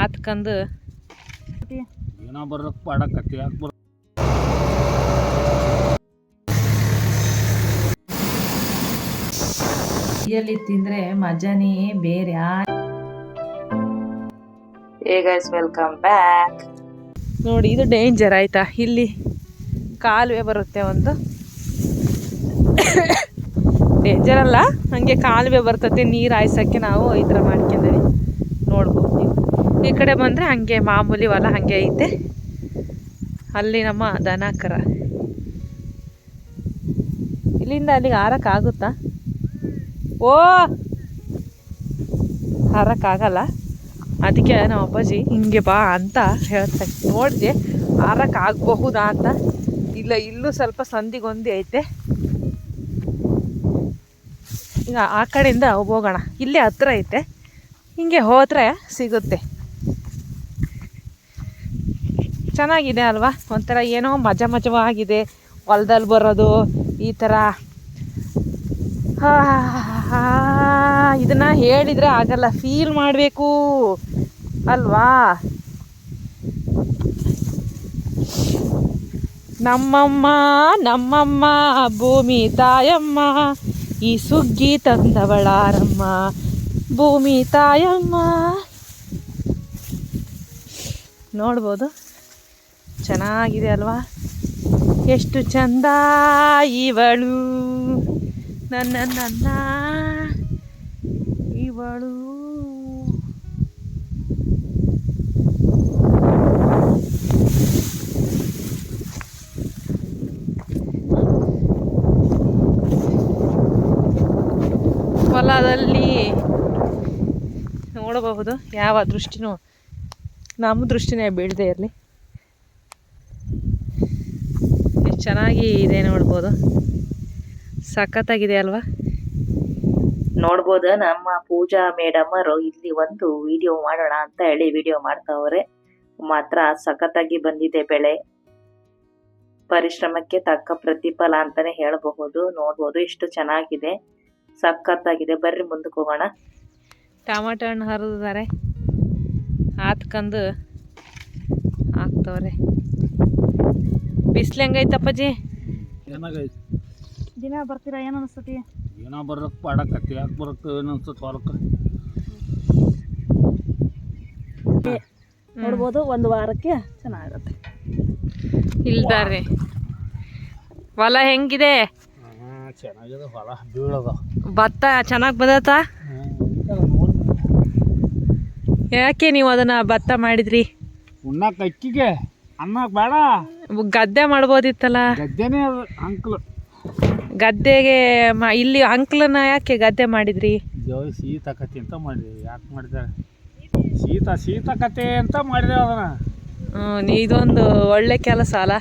ಆತ್ಕಂದು ಏನೋ ಬರೋಕ್ ಪಾಡಕತ್ತಿ ಯಾಕೆ ಬರ ಎಲ್ಲಿ ತಿಂದ್ರೆ ಮಜಾನೇ ಬೇರೆ. Hey guys, welcome back. ನೋಡಿ, ಇದು ಡೇಂಜರ್ ಆಯ್ತಾ. ಇಲ್ಲಿ ಕಾಲುವೆ ಬರುತ್ತೆ ಒಂದು. ಡೇಂಜರ್ ಅಲ್ಲ, ಹಂಗೆ ಕಾಲುವೆ ಬರ್ತದೆ. ನೀರು ಹಾಯ್ಸೋಕ್ಕೆ ನಾವು ಈ ಥರ ಮಾಡ್ಕೊಂಡಿವಿ. ನೋಡ್ಬೋದು ನೀವು. ಈ ಕಡೆ ಬಂದರೆ ಹಂಗೆ ಮಾಮೂಲಿ ಹೊಲ ಹಂಗೆ ಐತೆ. ಅಲ್ಲಿ ನಮ್ಮ ದನ ಕರ. ಇಲ್ಲಿಂದ ಅಲ್ಲಿಗೆ ಹಾರಕ್ಕಾಗುತ್ತಾ? ಓ, ಹಾರಕ್ಕಾಗಲ್ಲ. ಅದಕ್ಕೆ ನಮ್ಮ ಅಪ್ಪಾಜಿ ಹಿಂಗೆ ಬಾ ಅಂತ ಹೇಳ್ತಾರೆ. ನೋಡಿದೆ ಹಾರಕ್ಕಾಗಬಹುದಾ ಅಂತ. ಇಲ್ಲ, ಇಲ್ಲೂ ಸ್ವಲ್ಪ ಸಂದಿಗೊಂದಿ ಐತೆ. ಈಗ ಆ ಕಡೆಯಿಂದ ಹೋಗೋಣ. ಇಲ್ಲೇ ಹತ್ರ ಐತೆ, ಹಿಂಗೆ ಹೋದರೆ ಸಿಗುತ್ತೆ. ಚೆನ್ನಾಗಿದೆ ಅಲ್ವಾ? ಒಂಥರ ಏನೋ ಮಜವಾಗಿದೆ ಹೊಲದಲ್ಲಿ ಬರೋದು ಈ ಥರ. ಇದನ್ನು ಹೇಳಿದರೆ ಆಗಲ್ಲ, ಫೀಲ್ ಮಾಡಬೇಕು ಅಲ್ವಾ? ನಮ್ಮಮ್ಮ ಭೂಮಿ ತಾಯಮ್ಮ, ಈ ಸುಗ್ಗಿ ತಂದವಳಾರಮ್ಮ ಭೂಮಿ ತಾಯಮ್ಮ. ನೋಡ್ಬೋದು, ಚೆನ್ನಾಗಿದೆ ಅಲ್ವಾ? ಎಷ್ಟು ಚಂದ ಇವಳು ನನ್ನ ಇವಳು. ಹೊಲದಲ್ಲಿ ನೋಡಬಹುದು, ಯಾವ ದೃಷ್ಟಿನೂ ನಮ್ಮ ದೃಷ್ಟಿನೇ ಬೀಳದೆ ಇರಲಿ. ಎಷ್ಟು ಚೆನ್ನಾಗಿ ಇದೆ ನೋಡ್ಬೋದು. ಸಖತ್ತಾಗಿದೆ ಅಲ್ವಾ? ನೋಡ್ಬೋದು, ನಮ್ಮ ಪೂಜಾ ಮೇಡಮ್ ಅವರು ಇಲ್ಲಿ ಒಂದು ವಿಡಿಯೋ ಮಾಡೋಣ ಅಂತ ಹೇಳಿ ವಿಡಿಯೋ ಮಾಡ್ತಾವ್ರೆ. ಮಾತ್ರ ಸಖತ್ತಾಗಿ ಬಂದಿದೆ ಬೆಳೆ. ಪರಿಶ್ರಮಕ್ಕೆ ತಕ್ಕ ಪ್ರತಿಫಲ ಅಂತಾನೆ ಹೇಳಬಹುದು. ನೋಡ್ಬೋದು ಎಷ್ಟು ಚೆನ್ನಾಗಿದೆ, ಸಖತ್ತಾಗಿದೆ. ಬರ್ರಿ ಮುಂದಕ್ಕೆ ಹೋಗೋಣ. ಟಮಾಟೋ ಹಣ್ಣು ಹರಿದಿದ್ದಾರೆ, ಹಾತ್ಕಂದು ಹಾಕ್ತವ್ರೆ. ಬಿಸಿಲು ಹೆಂಗೈತಪ್ಪಾಜಿ? ಏನಾಗೈತಿ? ದಿನ ಬರ್ತೀರಾ? ಏನು ಅನಿಸ್ತತಿ? ಏನೋ ಬರೋಕ್ ಪಾಡಕತ್ತಿ ಯಾಕೆ ಬರೋಕ್ ಏನು ಅನ್ಸುತ್ತೆ ಹೊಲಕ್ಕೆ? ನೋಡ್ಬೋದು, ಒಂದು ವಾರಕ್ಕೆ ಚೆನ್ನಾಗುತ್ತೆ. ಇಲ್ದಾರೆ ಹೊಲ ಹೆಂಗಿದೆ? ಚೆನ್ನಾಗಿದೆ ಹೊಲ, ಬೀಳದ. ಭತ್ತ ಚೆನ್ನಾಗಿ ಬದತ್ತ? ಯಾಕೆ ನೀವು ಅದನ್ನ ಭತ್ತ ಮಾಡಿದ್ರಿ? ಉಣ್ಣಾಕ ಅಕ್ಕಿಗೆ, ಅನ್ನಕ್ಕೆ ಬೇಡ. ಗದ್ದೆ ಮಾಡ್ಬೋದಿತ್ತಲ್ಲ. ಗದ್ದೆನೇ ಅಂಕ್ಲು. ಗದ್ದೆಗೆ ಇಲ್ಲಿ ಅಂಕ್ಲನ್ನ ಯಾಕೆ ಗದ್ದೆ ಮಾಡಿದ್ರಿ? ದೇವ್ ಶೀತ ಕತೆ ಅಂತ ಮಾಡಿದ್ವಿ. ಯಾಕೆ ಮಾಡಿದ್ದಾರೆ? ಶೀತ ಕತೆ ಅಂತ ಮಾಡಿದೆ ಅದನ್ನ. ಇದೊಂದು ಒಳ್ಳೆ ಕೆಲಸ ಅಲ್ಲ.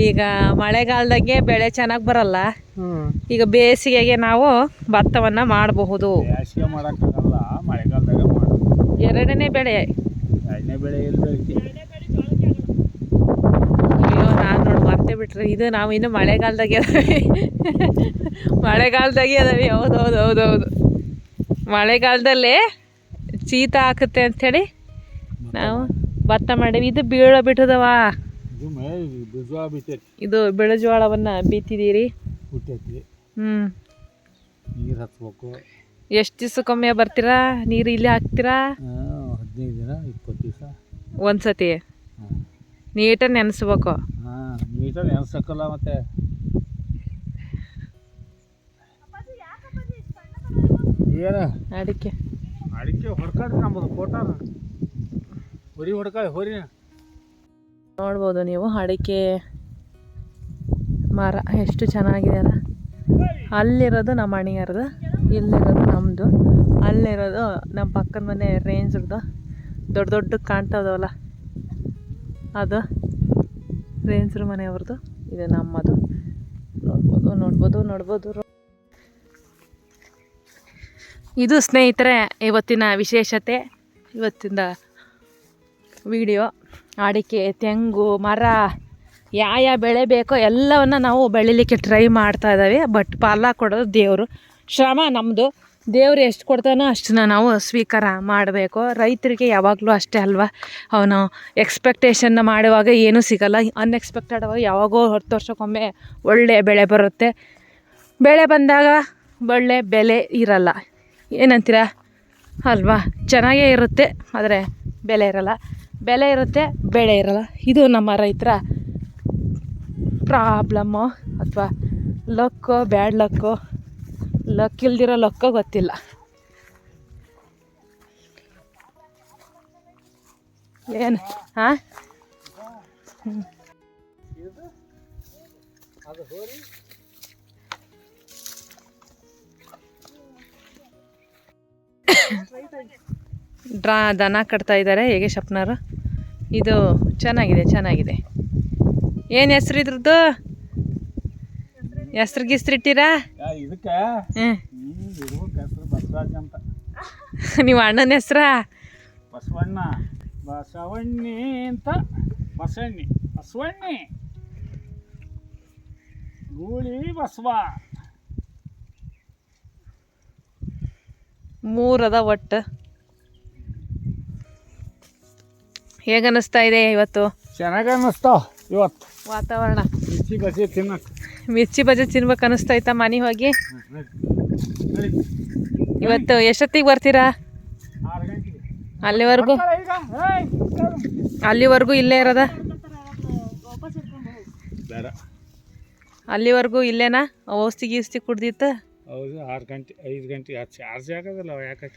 ಈಗ ಮಳೆಗಾಲದಾಗೆ ಬೆಳೆ ಚೆನ್ನಾಗಿ ಬರಲ್ಲ. ಈಗ ಬೇಸಿಗೆಗೆ ನಾವು ಭತ್ತವನ್ನ ಮಾಡಬಹುದು. ಬೇಸಿಗೆ ಮಾಡೋಕ್ಕಾಗಲ್ಲ, ಮಳೆಗಾಲದಾಗ ಮಾಡೋದು. ಎರಡನೇ ಬೆಳೆ ಎಣ್ಣೆ ಬೆಳೆ ಎಲ್ಲಿ ಬೆಳಿತೀವಿ? ಅಯ್ಯೋ, ನಾನು ನೋಡಿ ಮತ್ತೆ ಬಿಟ್ರಿ. ಇದು ನಾವು ಇನ್ನು ಮಳೆಗಾಲದಾಗೆ ಅದಾವೆ. ಮಳೆಗಾಲದಾಗೆ ಅದಾವೆ. ಹೌದು. ಮಳೆಗಾಲದಲ್ಲೇ ಶೀತ ಹಾಕುತ್ತೆ ಅಂಥೇಳಿ ನಾವು ಭತ್ತ ಮಾಡೀವಿ. ಇದು ಬಿಟ್ಟದವ. ಇದು ಬೆಳೆಜೋಳವನ್ನ ಬಿತ್ತಿದ್ದೀರಿ. ನೀರು ಹಚ್ಬೇಕು. ಎಷ್ಟು ದಿವ್ಸಕ್ಕೊಮ್ಮೆ ಬರ್ತೀರಾ? ನೀರು ಇಲ್ಲಿ ಹಾಕ್ತೀರಾ? 15 ದಿನ 20 ದಿವಸ ಒಂದ್ಸತಿ ನೀಟಾಗಿ ನೆನೆಸ್ಬೇಕು. ನೀಟಾಗಿ ನೆನೆಸಕ್ಕಲ್ಲ. ಮತ್ತೆ ಏನು ಅಡಿಕೆ ಹೊಡ್ಕಾಡ್ರಿ ನಮ್ಮದು ಫೋಟೋ ಹೊರಿ ಹೊಡ್ಕಾಳಿ ಹೊರಿ. ನೋಡ್ಬೋದು ನೀವು ಅಡಿಕೆ ಮರ ಎಷ್ಟು ಚೆನ್ನಾಗಿದೆ ಅಲ್ಲ. ಅಲ್ಲಿರೋದು ನಮ್ಮ ಅಣಿಯರ್ದು, ಇಲ್ಲಿರೋದು ನಮ್ಮದು, ಅಲ್ಲಿರೋದು ನಮ್ಮ ಪಕ್ಕದ ಮನೆ ರೇಂಜ್ರದ್ದು. ದೊಡ್ಡ ಕಾಣ್ತಾವಲ್ಲ, ಅದು ರೇಂಜ್ರ ಮನೆಯವ್ರದ್ದು, ಇದು ನಮ್ಮದು. ನೋಡ್ಬೋದು. ಇದು ಸ್ನೇಹಿತರೆ ಇವತ್ತಿನ ವಿಶೇಷತೆ. ಇವತ್ತಿನ ವಿಡಿಯೋ ಅಡಿಕೆ, ತೆಂಗು ಮರ, ಯಾವ ಬೆಳೆ ಬೇಕೋ ಎಲ್ಲವನ್ನು ನಾವು ಬೆಳಿಲಿಕ್ಕೆ ಟ್ರೈ ಮಾಡ್ತಾ ಇದ್ದಾವೆ. ಬಟ್ ಫಲ ಕೊಡೋದು ದೇವರು. ಶ್ರಮ ನಮ್ಮದು, ದೇವ್ರು ಎಷ್ಟು ಕೊಡ್ತಾನೋ ಅಷ್ಟನ್ನ ನಾವು ಸ್ವೀಕಾರ ಮಾಡಬೇಕು. ರೈತರಿಗೆ ಯಾವಾಗಲೂ ಅಷ್ಟೇ ಅಲ್ವಾ, ಅವನು ಎಕ್ಸ್ಪೆಕ್ಟೇಷನ್ನ ಮಾಡುವಾಗ ಏನೂ ಸಿಗಲ್ಲ. ಅನ್ಎಕ್ಸ್ಪೆಕ್ಟೆಡ್ ಆಗಿ ಯಾವಾಗೋ 10 ವರ್ಷಕ್ಕೊಮ್ಮೆ ಒಳ್ಳೆಯ ಬೆಳೆ ಬರುತ್ತೆ. ಬೆಳೆ ಬಂದಾಗ ಒಳ್ಳೆ ಬೆಲೆ ಇರಲ್ಲ, ಏನಂತೀರ ಅಲ್ವಾ? ಚೆನ್ನಾಗೇ ಇರುತ್ತೆ ಆದರೆ ಬೆಲೆ ಇರಲ್ಲ, ಬೆಲೆ ಇರುತ್ತೆ ಬೆಳೆ ಇರಲ್ಲ. ಇದು ನಮ್ಮ ರೈತರ ಪ್ರಾಬ್ಲಮ್ಮು, ಅಥವಾ ಲಕ್ಕೋ ಬ್ಯಾಡ್ ಲಕ್ಕೋ, ಲಕ್ ಇಲ್ದಿರೋ ಲಕ್ಕೋ ಗೊತ್ತಿಲ್ಲ. ಏನು ಹಾಂ ದನ ಕಟ್ತಾ ಇದ್ದಾರೆ ಹೇಗೆ ಶಪ್ನರು. ಇದು ಚೆನ್ನಾಗಿದೆ. ಏನು ಹೆಸ್ರು ಇದ್ರದ್ದು? ಹೆಸ್ರು ಗಿಸ್ರಿಟ್ಟಿರಾ? ಇದಕ್ಕೆ ಬಸವರಾಜ್ ಅಂತ. ನೀವು ಅಣ್ಣನ ಹೆಸ್ರಾ? ಬಸವಣ್ಣಿ ಅಂತ. ಬಸವಣ್ಣಿ ಗೂಳಿ ಬಸವ 3 ಅದ ಒಟ್ಟು. ಹೇಗನ್ನಿಸ್ತಾ ಇದೆ ಇವತ್ತು? ಚೆನ್ನಾಗಿ ಅನ್ನಿಸ್ತಾವ ಇವತ್ತು ವಾತಾವರಣ. ಮಿರ್ಚಿ ಬಜ್ಜಿ ತಿನ್ಬೇಕು ಅನ್ನಿಸ್ತೈತಾ ಮನೆ ಹೋಗಿ? ಇವತ್ತು ಎಷ್ಟೊತ್ತಿಗೆ ಬರ್ತೀರಾ? 6 ಗಂಟೆಗೆ. ಅಲ್ಲಿವರೆಗೂ ಇಲ್ಲೇ ಇರೋದ? ಅಲ್ಲಿವರೆಗೂ ಇಲ್ಲೇನಾ? ಔಷಧಿ ಗೀಸ್ತಿ ಕುಡ್ದಿತ್ತು? ಹೌದು, 6 ಗಂಟೆ 5 ಗಂಟೆ ಚಾರ್ಜ್ ಆಗೋದಿಲ್ಲ. ಯಾಕೆ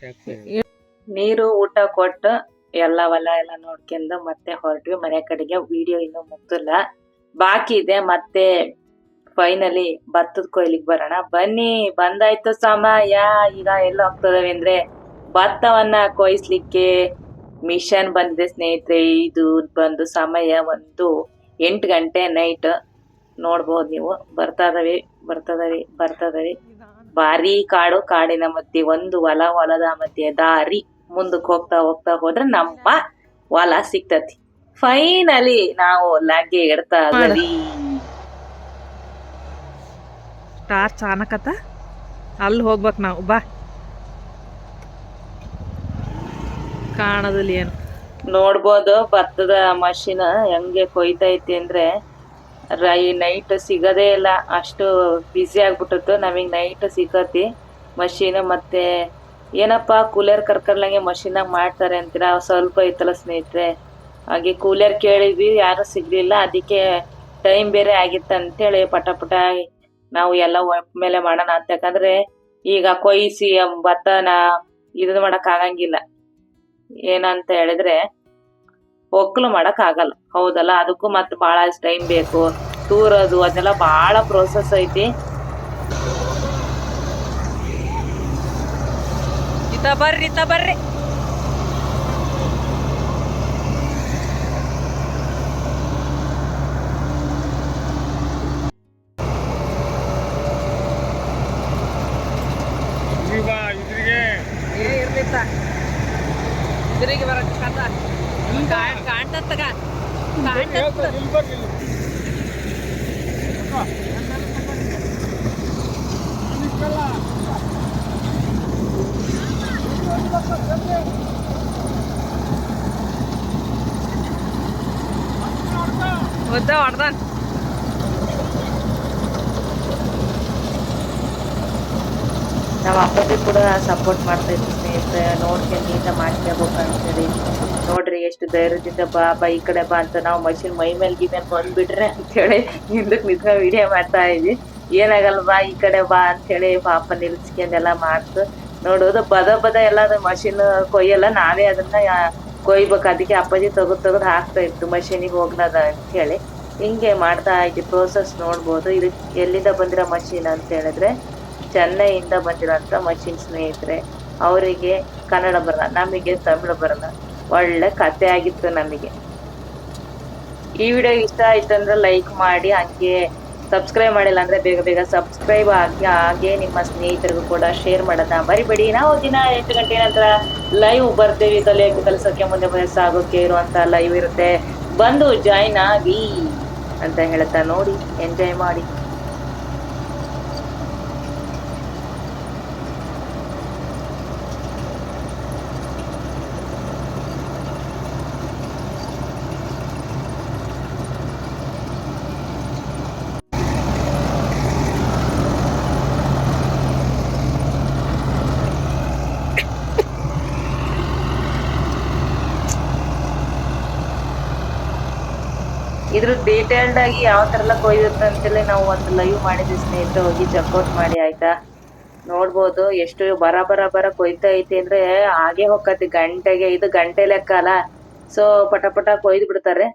ನೀರು ಊಟ ಕೊಟ್ಟು ಎಲ್ಲ ಹೊಲ ಎಲ್ಲ ನೋಡ್ಕೊಂಡು ಮತ್ತೆ ಹೊರಟ್ವಿ ಮನೆ ಕಡೆಗೆ. ವಿಡಿಯೋ ಇನ್ನೂ ಮುಗ್ದಿಲ್ಲ, ಬಾಕಿ ಇದೆ. ಮತ್ತೆ ಫೈನಲಿ ಭತ್ತದ ಕೊಯ್ಲಿಗೆ ಬರೋಣ ಬನ್ನಿ. ಬಂದಾಯ್ತು ಸಮಯ. ಈಗ ಎಲ್ಲ ಹೋಗ್ತದವೆ ಅಂದ್ರೆ ಭತ್ತವನ್ನ ಕೊಯ್ಸ್ಲಿಕ್ಕೆ ಮಿಷನ್ ಬಂದಿದೆ ಸ್ನೇಹಿತರೆ. ಇದು ಬಂದು ಸಮಯ ಒಂದು 8 ಗಂಟೆ ನೈಟ್. ನೋಡ್ಬೋದು ನೀವು. ಬರ್ತದವೆ. ಭಾರಿ ಕಾಡು, ಕಾಡಿನ ಮಧ್ಯೆ ಒಂದು ಹೊಲದ ಮಧ್ಯೆ ದಾರಿ. ಮುಂದಕ್ಕೆ ಹೋಗ್ತಾ ಹೋದ್ರೆ ನಮ್ಮ ಹೊಲ ಸಿಗ್ತತಿ. ಫೈನಲಿ ನಾವು ಲಗ್ಗೆ ಇಡ್ತಾ ಇದೀವಿ. ಟಾರ್ಚ್ ಆನಕತ್ತ ಅಲ್ಲಿ ಹೋಗ್ಬೇಕು ನಾವು. ಬಾ, ಕಾಣದಲ್ಲಿ ಏನು ನೋಡ್ಬೋದು. ಭತ್ತದ ಮಷಿನ್ ಹೆಂಗೆ ಕೊಯ್ತೈತಿ ಅಂದ್ರೆ ನೈಟ್ ಸಿಗದೇ ಇಲ್ಲ, ಅಷ್ಟು ಬ್ಯುಸಿ ಆಗ್ಬಿಟ್ಟಿತ್ತು. ನಮಗೆ ನೈಟ್ ಸಿಕ್ಕತಿ ಮಷೀನ್. ಮತ್ತೆ ಏನಪ್ಪ ಕೂಲರ್ ಕರ್ಕರ್ಲಂಗೆ ಮಷೀನಾಗ ಮಾಡ್ತಾರೆ ಅಂತೀರಾ? ಸ್ವಲ್ಪ ಐತಲ್ಲ ಸ್ನೇಹಿತರೆ, ಹಾಗೆ ಕೂಲರ್ ಕೇಳಿದ್ವಿ, ಯಾರು ಸಿಗ್ಲಿಲ್ಲ. ಅದಕ್ಕೆ ಟೈಮ್ ಬೇರೆ ಆಗಿತ್ತು ಅಂತೇಳಿ ಪಟ ನಾವು ಎಲ್ಲ ಮೇಲೆ ಮಾಡೋಣ ಅಂತ. ಯಾಕಂದ್ರೆ ಈಗ ಕೊಯ್ಸಿ ಭತ್ತನ ಇದು ಮಾಡಕ್ ಆಗಂಗಿಲ್ಲ. ಏನಂತ ಹೇಳಿದ್ರೆ ಒಕ್ಕಲು ಮಾಡಕ್ ಆಗಲ್ಲ, ಹೌದಲ್ಲ? ಅದಕ್ಕೂ ಮತ್ತೆ ಬಹಳ ಟೈಮ್ ಬೇಕು. ತೂರೋದು ಅದೆಲ್ಲ ಬಹಳ ಪ್ರೋಸೆಸ್ ಐತಿ. ಬರ್ರಿ ಇದ್ರಿಗೆ ಬರಕ್ಕೆ ಕಾಣ್ತತ್ತಗ ಹೊಡ್ದಾನ್. ನಮ್ಮ ಅಪ್ಪಗೆ ಕೂಡ ಸಪೋರ್ಟ್ ಮಾಡ್ತಾ ಇದ್ವಿ ಸ್ನೇಹಿತರೆ. ನೋಡ್ಕೊಂಡು ನೀಟಾಗಿ ಮಾಡ್ಕೋಬೇಕು ಅಂತೇಳಿ. ನೋಡ್ರಿ ಎಷ್ಟು ಧೈರ್ಯದಿಂದ ಬಾ ಈ ಕಡೆ ಬಾ ಅಂತ. ನಾವು ಮಷಿನ್ ಮೈ ಮೇಲೆ ಗಿಮೇಲೆ ಬಂದ್ಬಿಟ್ರೆ ಅಂತೇಳಿ ಹಿಂದಕ್ಕೆ ನಿಂತ್ಕೊಂಡು ವಿಡಿಯೋ ಮಾಡ್ತಾ ಇದ್ವಿ. ಏನಾಗಲ್ಲ ಬಾ ಈ ಕಡೆ ಬಾ ಅಂತೇಳಿ ಪಾಪ ನಿಲ್ಸ್ಕೊಂಡೆಲ್ಲ ಮಾಡ್ತು. ನೋಡೋದು ಬದ ಎಲ್ಲ ಮಷಿನ್ ಕೊಯ್ಯಲ್ಲ, ನಾವೇ ಅದನ್ನ ಕೊಯ್ಬೇಕು. ಅದಕ್ಕೆ ಅಪ್ಪಾಜಿ ತೆಗೆದು ಹಾಕ್ತಾ ಇತ್ತು ಮಷೀನಿಗೆ ಹೋಗ್ಲದ ಅಂತ ಹೇಳಿ. ಹಿಂಗೆ ಮಾಡ್ತಾ ಇದ್ವಿ ಪ್ರೋಸೆಸ್. ನೋಡ್ಬೋದು ಇದು ಎಲ್ಲಿಂದ ಬಂದಿರೋ ಮಷೀನ್ ಅಂತ ಹೇಳಿದ್ರೆ ಚೆನ್ನೈಯಿಂದ ಬಂದಿರೋಂಥ ಮಷೀನ್ ಸ್ನೇಹಿತರೆ. ಅವರಿಗೆ ಕನ್ನಡ ಬರಲ್ಲ, ನಮಗೆ ತಮಿಳು ಬರಲ್ಲ. ಒಳ್ಳೆ ಕತೆ ಆಗಿತ್ತು ನಮಗೆ. ಈ ವಿಡಿಯೋ ಇಷ್ಟ ಆಯ್ತು ಅಂದ್ರೆ ಲೈಕ್ ಮಾಡಿ, ಹಂಗೆ ಸಬ್ಸ್ಕ್ರೈಬ್ ಮಾಡಿಲ್ಲ ಅಂದ್ರೆ ಬೇಗ ಸಬ್ಸ್ಕ್ರೈಬ್ ಆಗಿ, ಹಾಗೆ ನಿಮ್ಮ ಸ್ನೇಹಿತರಿಗೂ ಕೂಡ ಶೇರ್ ಮಾಡೋದನ್ನ ಮರಿಬೇಡಿ. ನಾವು ದಿನ 8 ಗಂಟೆ ನಂತರ ಲೈವ್ ಬರ್ತೇವೆ. ಕಲಿಸೋಕೆ ಮುಂದೆ ಸಾಗೋಕೆ ಇರುವಂತ ಲೈವ್ ಇರುತ್ತೆ, ಬಂದು ಜಾಯಿನ್ ಆಗಿ ಅಂತ ಹೇಳ್ತಾ ನೋಡಿ ಎಂಜಾಯ್ ಮಾಡಿ. ಇದ್ರ ಡೀಟೇಲ್ಡ್ ಆಗಿ ಯಾವ ತರ ಎಲ್ಲ ಕೊಯ್ದಿರುತ್ತೆ ಅಂತೇಳಿ ನಾವು ಒಂದು ಲೈವ್ ಮಾಡಿದ್ವಿ ಸ್ನೇಹಿತರೆ, ಹೋಗಿ ಚೆಕ್ಔಟ್ ಮಾಡಿ ಆಯ್ತಾ. ನೋಡ್ಬೋದು ಎಷ್ಟು ಬರ ಕೊಯ್ತಾ ಐತಿ ಅಂದ್ರೆ ಹಾಗೆ ಹೋಗತಿ ಗಂಟೆಗೆ, ಇದು ಗಂಟೆ ಲೆಕ್ಕ ಅಲ್ಲ. ಸೊ ಪಟ ಪಟ ಕೊಯ್ದು ಬಿಡ್ತಾರೆ.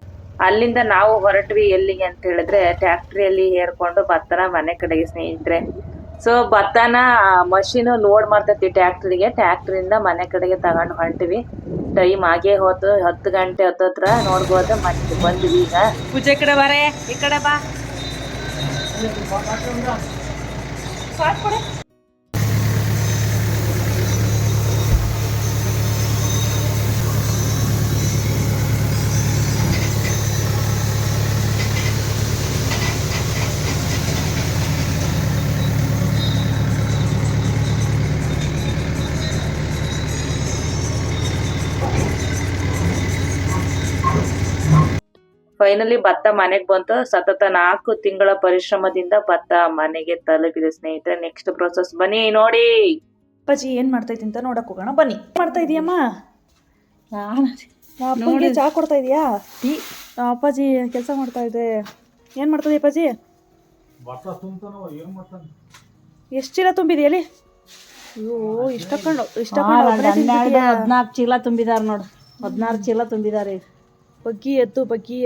ಅಲ್ಲಿಂದ ನಾವು ಹೊರಟ್ವಿ ಎಲ್ಲಿಗೆ ಅಂತ ಹೇಳಿದ್ರೆ ಟ್ಯಾಕ್ಟ್ರಿಯಲ್ಲಿ ಹೇರ್ಕೊಂಡು ಭತ್ತನ ಮನೆ ಕಡೆಗೆ ಸ್ನೇಹಿತರೆ. ಸೊ ಭತ್ತನ ಮಷೀನ್ ಲೋಡ್ ಮಾಡ್ತೈತಿ ಟ್ಯಾಕ್ಟ್ರಿಗೆ, ಟ್ಯಾಕ್ಟ್ರಿಂದ ಮನೆ ಕಡೆಗೆ ತಗೊಂಡು ಹೊಂಟಿವಿ. ಟೈಮ್ ಆಗೇ ಹೋತು, 10 ಗಂಟೆ ಹತ್ತತ್ರ. ನೋಡ್ಬೋದು ಮನೆಗೆ ಬಂದ್ವಿ ಈಗ. ಪೂಜೆ ಕಡೆ ಬಾರೆ, ಈ ಕಡೆ ಬಾ. ಫೈನಲಿ ಭತ್ತ ಮನೆಗೆ ಬಂತು. ಸತತ 4 ತಿಂಗಳ ಪರಿಶ್ರಮದಿಂದ ಭತ್ತ ಮನೆಗೆ ತಲುಪಿದೆ ಸ್ನೇಹಿತರೆ. ನೆಕ್ಸ್ಟ್ ಪ್ರೊಸೆಸ್ ಬನ್ನಿ ನೋಡಿ. ಅಪ್ಪಾಜಿ ಏನ್ ಮಾಡ್ತೈತಿ ಅಂತ ನೋಡಕ್ ಹೋಗೋಣ ಬನ್ನಿ. ಮಾಡ್ತಾ ಇದೀಯಮ್ಮ? ಅಪ್ಪನಿಗೆ ಚಾ ಕೊಡ್ತಾ ಇದೀಯಾ? ಟೀ. ಅಪ್ಪಾಜಿ ಕೆಲಸ ಮಾಡ್ತಾ ಇದೆ. ಏನ್ ಮಾಡ್ತಾ ಇದೀಯ ಅಪ್ಪಾಜಿ? ಎಷ್ಟು ಚೀಲ ತುಂಬಿದೆಯಲ್ಲಿ? ಅಯ್ಯೋ ಇಷ್ಟಕೊಂಡು 14 ಚೀಲ ತುಂಬಿದಾರ ನೋಡು. 16 ಚೀಲ ತುಂಬಿದಾರೆ. ಬಗ್ಗಿ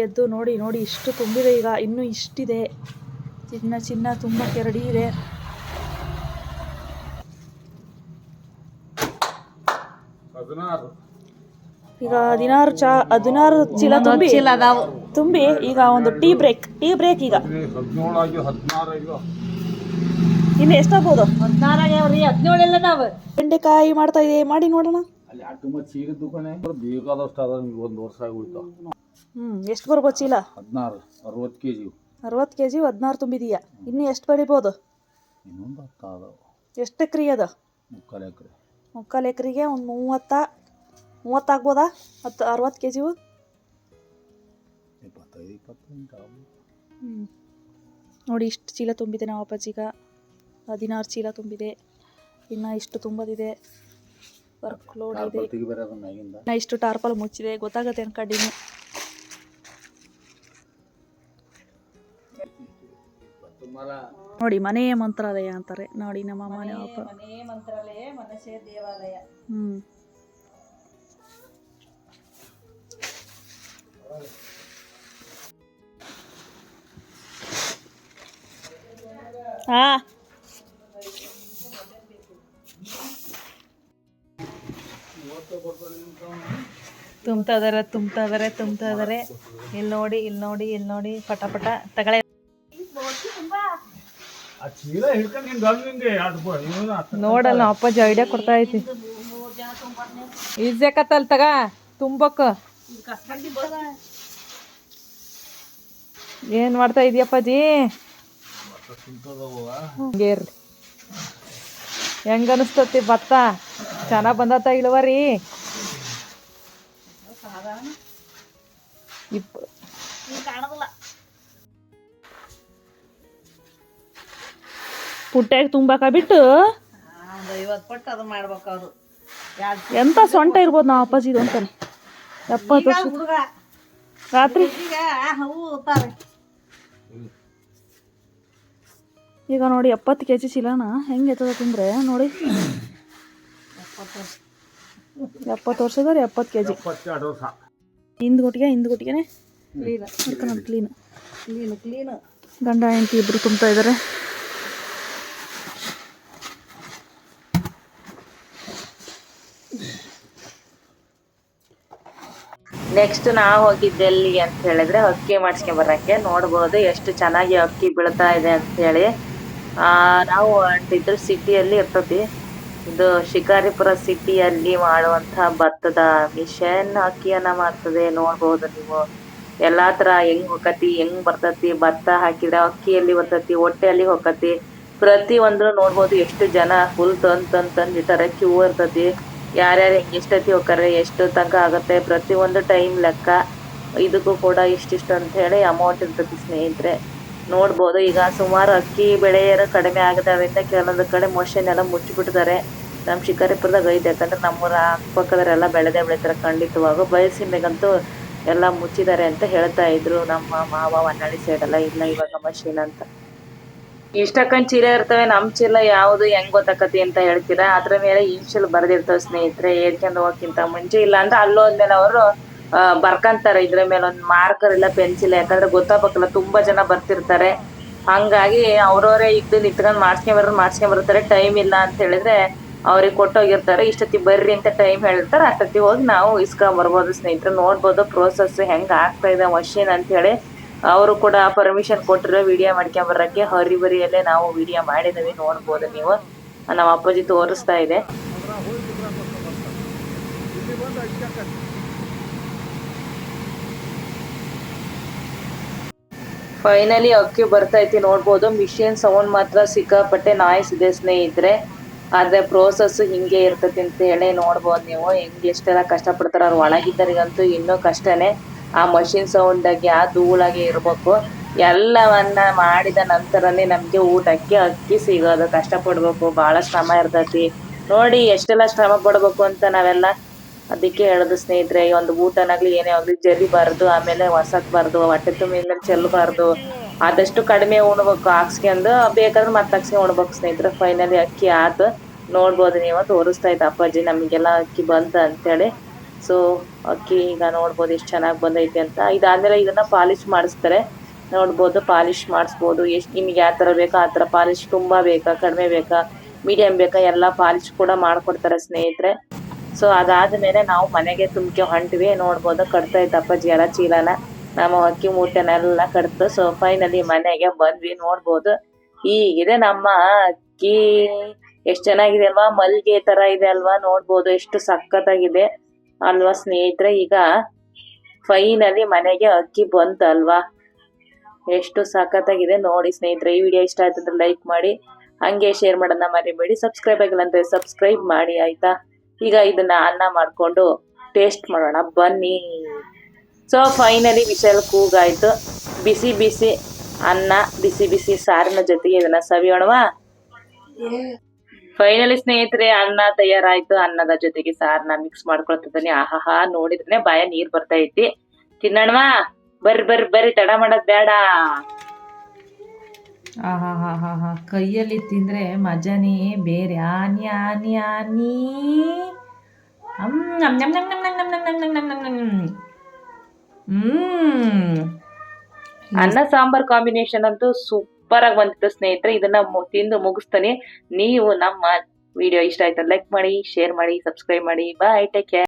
ಎದ್ದು ನೋಡಿ ಇಷ್ಟು ತುಂಬಿದೆ. ಈಗ ಇನ್ನೂ ಇಷ್ಟಿದೆ. ಚಿನ್ನ ತುಂಬ ಕೆರಡಿ ಇದೆ. ಈಗ 16 ಚೀಲ ತುಂಬಿ ಈಗ ಒಂದು ಟೀ ಬ್ರೇಕ್ ಈಗ. ಇನ್ನು ಎಷ್ಟಾಗ್ಬೋದು? 16 ಆಗ್ಯಾವ್ರಿ, 17 ಎಲ್ಲ ನಾವು. ಬೆಂಡೆಕಾಯಿ ಮಾಡ್ತಾ ಇದೆ, ಮಾಡಿ ನೋಡೋಣ. ಎಷ್ಟು ಬರ್ಬೋದು ಚೀಲ? 60 kg. 60 kg 16 ತುಂಬಿದೀಯಾ. ಇನ್ನು ಎಷ್ಟು ಬೆಳಿಬೋದು? ಎಷ್ಟು ಎಕರೆ ಅದು? 3/4 ಎಕರೆಗೆ ಒಂದು 30 ಆಗ್ಬೋದಾ? 60 kg. ನೋಡಿ ಇಷ್ಟು ಚೀಲ ತುಂಬಿದೆ ನಾವು ಅಪ್ಪಾಜಿಗ. 16 ಚೀಲ ತುಂಬಿದೆ. ಇನ್ನು ಇಷ್ಟು ತುಂಬೋದಿದೆ. ವರ್ಕ್ ಲೋಡ್ ಇದೆ. ಇನ್ನು ಇಷ್ಟು ಟಾರ್ಪಲ್ ಮುಚ್ಚಿದೆ. ಗೊತ್ತಾಗತ್ತೆ ಅನ್ಕೊಂಡಿನಿ. ನೋಡಿ ಮನೆ ಮಂತ್ರಾಲಯ ಅಂತಾರೆ ನೋಡಿ ನಮ್ಮ ಮನೆ ಮಂತ್ರಾಲಯ, ಮನಸ್ಸೇ ದೇವಾಲಯ. ಹಾ ತುಂಬ್ತಾ ಇದಾರೆ. ಇಲ್ಲಿ ನೋಡಿ ಪಟ ತಗಳೆ. ನೋಡಲ್ಲ ಅಪ್ಪಾಜಿ ಐಡಿಯಾ ಕೊಡ್ತಾ ಐತಿ. ಈಜಾಕತ್ತಲ್ ತಗ ತುಂಬಕ್ಕ. ಏನ್ ಮಾಡ್ತಾ ಇದೀಯಪ್ಪಾಜಿ? ಹೆಂಗ ಅನಿಸ್ತತಿ ಭತ್ತ? ಚೆನ್ನಾಗ್ ಬಂದತ್ತ ಇಳುವರಿ? ಪುಟ್ಟ್ಯಾಗ ತುಂಬಾಕ ಬಿಟ್ಟು 50 ಪಟ್ಟು ಅದು ಮಾಡ್ಬೇಕು ಅವರು. ಎಂತ ಸೊಂಟ ಇರ್ಬೋದು ನಾವು ಅಪ್ಪಾಜಿದು ಅಂತಾನೆ. 70 ವರ್ಷ ರಾತ್ರಿ ಈಗ ನೋಡಿ 70 kg ಚೀಲನ ಹೆಂಗೆ ಎತ್ತದ ತಿಂದ್ರೆ ನೋಡಿ. 70 ವರ್ಷದವ್ರು 70 kg. ಹಿಂದ್ಗುಟ್ಟಿಗೆನೆ ಕ್ಲೀನ್. ಗಂಡ ಹೆಂಡತಿ ಇಬ್ರು ತುಂಬ್ತಾ ಇದಾರೆ. ನೆಕ್ಸ್ಟ್ ನಾವು ಹೋಗಿದ್ದೆ ಎಲ್ಲಿಗೆ ಅಂತ ಹೇಳಿದ್ರೆ ಅಕ್ಕಿ ಮಾಡಿಸ್ಕೊಂಡ್ ಬರಕ್ಕೆ. ನೋಡ್ಬೋದು ಎಷ್ಟು ಚೆನ್ನಾಗಿ ಅಕ್ಕಿ ಬೀಳ್ತಾ ಇದೆ ಅಂತ ಹೇಳಿ. ನಾವು ಹೊಂಟಿದ್ರು ಸಿಟಿಯಲ್ಲಿ ಇರ್ತತಿ. ಇದು ಶಿಕಾರಿಪುರ ಸಿಟಿಯಲ್ಲಿ ಮಾಡುವಂತ ಭತ್ತದ ಮಿಷನ್ ಅಕ್ಕಿಯನ್ನ ಮಾಡ್ತದೆ. ನೋಡ್ಬೋದು ನೀವು ಎಲ್ಲಾ ತರ ಹೆಂಗ್ ಹೊಕ್ಕತಿ, ಹೆಂಗ್ ಬರ್ತತಿ. ಭತ್ತ ಹಾಕಿದ್ರೆ ಅಕ್ಕಿಯಲ್ಲಿ ಬರ್ತತಿ, ಹೊಟ್ಟೆಯಲ್ಲಿ ಹೊಕ್ಕತಿ. ಪ್ರತಿ ಒಂದು ನೋಡ್ಬೋದು ಎಷ್ಟು ಜನ ಫುಲ್ ತಂದಿಟ್ಟಾರೆ. ಕ್ಯೂ ಇರ್ತತಿ. ಯಾರ್ಯಾರು ಎಷ್ಟೊತ್ತಿ ಹೋಗ್ತಾರೆ, ಎಷ್ಟು ತನಕ ಆಗುತ್ತೆ, ಪ್ರತಿ ಒಂದು ಟೈಮ್ ಲೆಕ್ಕ. ಇದಕ್ಕೂ ಕೂಡ ಇಷ್ಟಿಷ್ಟು ಅಂತ ಹೇಳಿ ಅಮೌಂಟ್ ಇರ್ತತಿ ಸ್ನೇಹಿತರೆ. ನೋಡ್ಬೋದು ಈಗ ಸುಮಾರು ಅಕ್ಕಿ ಬೆಳೆಯರು ಕಡಿಮೆ ಆಗದಾವಿಂದ ಕೆಲವೊಂದು ಕಡೆ ಮಷೀನ್ ಎಲ್ಲ ಮುಚ್ಚಿಬಿಟ್ಟಿದ್ದಾರೆ. ನಮ್ಮ ಶಿಕಾರಿಪುರದಾಗ ಐತೆ. ಯಾಕಂದ್ರೆ ನಮ್ಮೂರ ಅಕ್ಕಪಕ್ಕದವರೆಲ್ಲ ಬೆಳೆದೇ ಬೆಳಿತಾರೆ ಖಂಡಿತವಾಗೂ. ಬಯಲುಸೀಮೆಗಂತೂ ಎಲ್ಲ ಮುಚ್ಚಿದ್ದಾರೆ ಅಂತ ಹೇಳ್ತಾ ಇದ್ರು ನಮ್ಮ ಮಾವ ಹೊನ್ನಾಳಿ ಸೈಡೆಲ್ಲ. ಇಲ್ಲ ಇವಾಗ ಮಷೀನ್ ಅಂತ. ಇಷ್ಟಕ್ಕಂಡ್ ಚೀಲ ಇರ್ತವೆ, ನಮ್ ಚೀಲ ಯಾವ್ದು ಹೆಂಗ್ ಗೊತ್ತಾಕತಿ ಅಂತ ಹೇಳ್ತೀರಾ? ಅದ್ರ ಮೇಲೆ ಇನ್ಶಿಯಲ್ ಬರ್ದಿರ್ತವೆ ಸ್ನೇಹಿತರೆ, ಏರ್ಕೊಂಡ್ ಹೋಗಕ್ಕಿಂತ ಮುಂಚೆ. ಇಲ್ಲ ಅಂದ್ರೆ ಅಲ್ಲೋದ್ಮೇಲೆ ಅವರು ಬರ್ಕಂತಾರೆ ಇದ್ರ ಮೇಲೆ ಒಂದು ಮಾರ್ಕರ್ ಇಲ್ಲ ಪೆನ್ಸಿಲ್, ಯಾಕಂದ್ರೆ ಗೊತ್ತಾಗಬೇಕಲ್ಲ, ತುಂಬಾ ಜನ ಬರ್ತಿರ್ತಾರೆ. ಹಂಗಾಗಿ ಅವ್ರವರೇ ನಿತ್ಕೊಂಡ್ ಮಾಡ್ಸ್ಕೊಂಡ್ ಬರ್ತಾರೆ. ಟೈಮ್ ಇಲ್ಲ ಅಂತ ಹೇಳಿದ್ರೆ ಅವ್ರಿಗೆ ಕೊಟ್ಟೋಗಿರ್ತಾರೆ, ಇಷ್ಟೊತ್ತಿ ಬರ್ರಿ ಅಂತ ಟೈಮ್ ಹೇಳಿರ್ತಾರೆ, ಅಷ್ಟೊತ್ತಿ ಹೋಗಿ ನಾವು ಇಸ್ಕೊಂಡ್ ಬರ್ಬೋದು ಸ್ನೇಹಿತರೆ. ನೋಡ್ಬೋದು ಪ್ರೋಸೆಸ್ ಹೆಂಗ್ ಆಗ್ತಾ ಇದೆ ಮಷೀನ್ ಅಂತ ಹೇಳಿ. ಅವರು ಕೂಡ ಪರ್ಮಿಷನ್ ಕೊಟ್ಟಿರೋ ವಿಡಿಯೋ ಮಾಡ್ಕೊಂಡ್ ಬರಕ್ಕೆ. ಹರಿಬರಿಯಲ್ಲೇ ನಾವು ವಿಡಿಯೋ ಮಾಡಿದೀವಿ, ನೋಡ್ಬೋದು ನೀವು. ನಮ್ಮ ಅಪ್ಪಾಜಿ ತೋರಿಸ್ತಾ ಇದೆ. ಫೈನಲಿ ಅಕ್ಕಿ ಬರ್ತೈತಿ, ನೋಡ್ಬೋದು. ಮಿಷಿನ್ ಸೌಂಡ್ ಮಾತ್ರ ಸಿಕ್ಕಾಪಟ್ಟೆ ನಾಯ್ಸ್ ಇದೆ ಸ್ನೇಹಿತರೆ. ಆದ್ರೆ ಪ್ರೋಸೆಸ್ ಹಿಂಗೆ ಇರ್ತೈತಿ ಅಂತ ಹೇಳಿ ನೋಡ್ಬೋದು ನೀವು. ಹೆಂಗ್ ಎಷ್ಟೆಲ್ಲ ಕಷ್ಟಪಡ್ತಾರ ಅವ್ರು. ಒಳಗಿದ್ದರಿಗಂತೂ ಇನ್ನೂ ಕಷ್ಟನೇ. ಆ ಮಷಿನ್ ಸೌಂಡಾಗಿ ಆ ಧೂಳಾಗಿ ಇರ್ಬೇಕು. ಎಲ್ಲವನ್ನ ಮಾಡಿದ ನಂತರನೇ ನಮ್ಗೆ ಊಟಕ್ಕೆ ಅಕ್ಕಿ ಸಿಗೋದು. ಕಷ್ಟಪಡ್ಬೇಕು, ಬಹಳ ಶ್ರಮ ಇರ್ತೈತಿ ನೋಡಿ. ಎಷ್ಟೆಲ್ಲ ಶ್ರಮ ಪಡ್ಬೇಕು ಅಂತ ನಾವೆಲ್ಲ. ಅದಕ್ಕೆ ಹೇಳುದು ಸ್ನೇಹಿತರೆ, ಒಂದು ಊಟನಾಗ್ಲಿ ಏನೇ ಆಗ್ಲಿ ಜರಿಬಾರ್ದು, ಆಮೇಲೆ ಹೊಸಕ್ಬಾರ್ದು, ಹೊಟ್ಟೆ ತುಂಬಿದ ಚೆಲ್ಲಬಾರ್ದು. ಆದಷ್ಟು ಕಡಿಮೆ ಉಣ್ಬೇಕು, ಹಾಕ್ಸ್ಕೊಂಡು ಬೇಕಾದ್ರೆ ಮತ್ತೆ ಹಾಕ್ಸ್ಕೊಂಡು ಉಣ್ಬೇಕು ಸ್ನೇಹಿತರೆ. ಫೈನಲಿ ಅಕ್ಕಿ ಆತು, ನೋಡ್ಬೋದು ನೀವು. ತೋರಿಸ್ತಾ ಇದ್ದ ಅಪ್ಪಾಜಿ ನಮಗೆಲ್ಲ ಅಕ್ಕಿ ಬಂತ ಅಂತೇಳಿ. ಸೊ ಅಕ್ಕಿ ಈಗ ನೋಡ್ಬೋದು ಎಷ್ಟು ಚೆನ್ನಾಗಿ ಬಂದೈತಿ ಅಂತ. ಇದಾದ್ಮೇಲೆ ಇದನ್ನ ಪಾಲಿಶ್ ಮಾಡಿಸ್ತಾರೆ, ನೋಡ್ಬೋದು. ಪಾಲಿಶ್ ಮಾಡಿಸ್ಬೋದು, ಎಷ್ಟು ನಿಮ್ಗೆ ಯಾವ ಥರ ಬೇಕೋ ಆ ಥರ ಪಾಲಿಶ್. ತುಂಬ ಬೇಕಾ, ಕಡಿಮೆ ಬೇಕಾ, ಮೀಡಿಯಂ ಬೇಕಾ, ಎಲ್ಲ ಪಾಲಿಶ್ ಕೂಡ ಮಾಡ್ಕೊಡ್ತಾರೆ ಸ್ನೇಹಿತರೆ. ಸೊ ಅದಾದ್ಮೇಲೆ ನಾವು ಮನೆಗೆ ತುಂಬಿಕೆ ಹೊಂಟ್ವಿ. ನೋಡ್ಬೋದು ಕಟ್ತಾ ಇದ್ದ ಅಪ್ಪಾಜಿ ಎಲ್ಲ ಚೀಲನ, ನಮ್ಮ ಅಕ್ಕಿ ಮೂಟೆನೆಲ್ಲ ಕಟ್ತು. ಸೊ ಫೈನಲಿ ಮನೆಗೆ ಬಂದ್ವಿ. ನೋಡ್ಬೋದು ಹೀಗಿದೆ ನಮ್ಮ ಅಕ್ಕಿ. ಎಷ್ಟು ಚೆನ್ನಾಗಿದೆ ಅಲ್ವಾ, ಮಲ್ಲಿಗೆ ತರ ಇದೆ ಅಲ್ವಾ, ನೋಡ್ಬೋದು ಎಷ್ಟು ಸಖತ್ತಾಗಿದೆ ಅಲ್ವಾ ಸ್ನೇಹಿತರೆ. ಈಗ ಫೈನಲಿ ಮನೆಗೆ ಅಕ್ಕಿ ಬಂತು ಅಲ್ವಾ, ಎಷ್ಟು ಸಖತ್ತಾಗಿದೆ ನೋಡಿ ಸ್ನೇಹಿತರೆ. ಈ ವಿಡಿಯೋ ಇಷ್ಟ ಆಯ್ತು ಅಂದ್ರೆ ಲೈಕ್ ಮಾಡಿ, ಹಂಗೆ ಶೇರ್ ಮಾಡೋದನ್ನ ಮರಿಬೇಡಿ. ಸಬ್ಸ್ಕ್ರೈಬ್ ಆಗಿಲ್ಲ ಅಂದ್ರೆ ಸಬ್ಸ್ಕ್ರೈಬ್ ಮಾಡಿ ಆಯ್ತಾ. ಈಗ ಇದನ್ನ ಅನ್ನ ಮಾಡ್ಕೊಂಡು ಟೇಸ್ಟ್ ಮಾಡೋಣ ಬನ್ನಿ. ಸೊ ಫೈನಲಿ ವಿಷಲ್ ಕೂಗಾಯ್ತು. ಬಿಸಿ ಬಿಸಿ ಅನ್ನ, ಬಿಸಿ ಬಿಸಿ ಸಾರಿನ ಜೊತೆಗೆ ಇದನ್ನ ಸವಿಯೋಣವಾ. ಫೈನಲಿ ಸ್ನೇಹಿತರೆ ಅನ್ನ ತಯಾರಾಯ್ತು. ಅನ್ನದ ಜೊತೆಗೆ ಸಾರನ್ನ ಮಿಕ್ಸ್ ಮಾಡ್ಕೊಳ್ತಿದ್ದಾನೆ. ಆಹಾಹಾ, ನೋಡಿದ್ರೆ ಬಾಯ ನೀರ್ ಬರ್ತಾ ಐತಿ. ತಿನ್ನೋಣವಾ, ಬರ್ರಿ ಬರ್ರಿ ಬರ್ರಿ, ತಡ ಮಾಡೋದ್ ಬೇಡ. ಆಹಾ, ಕೈಯಲ್ಲಿ ತಿಂದ್ರೆ ಮಜಾನೇ ಬೇರೆ. ಆನಿ ಆನಿ ಆನಿ. ಅನ್ನ ಸಾಂಬಾರ್ ಕಾಂಬಿನೇಷನ್ ಅಂತೂ ಸೂಪರ್ ಆಗಿ ಬಂದಿತ್ತು ಸ್ನೇಹಿತರೆ. ಇದನ್ನ ತಿಂದು ಮುಗಿಸ್ತಾನೆ. ನೀವು ನಮ್ಮ ವಿಡಿಯೋ ಇಷ್ಟ ಆಯ್ತು ಲೈಕ್ ಮಾಡಿ, ಶೇರ್ ಮಾಡಿ, ಸಬ್ಸ್ಕ್ರೈಬ್ ಮಾಡಿ. ಬಾಯ್, ಟೇಕ್ ಕೇರ್.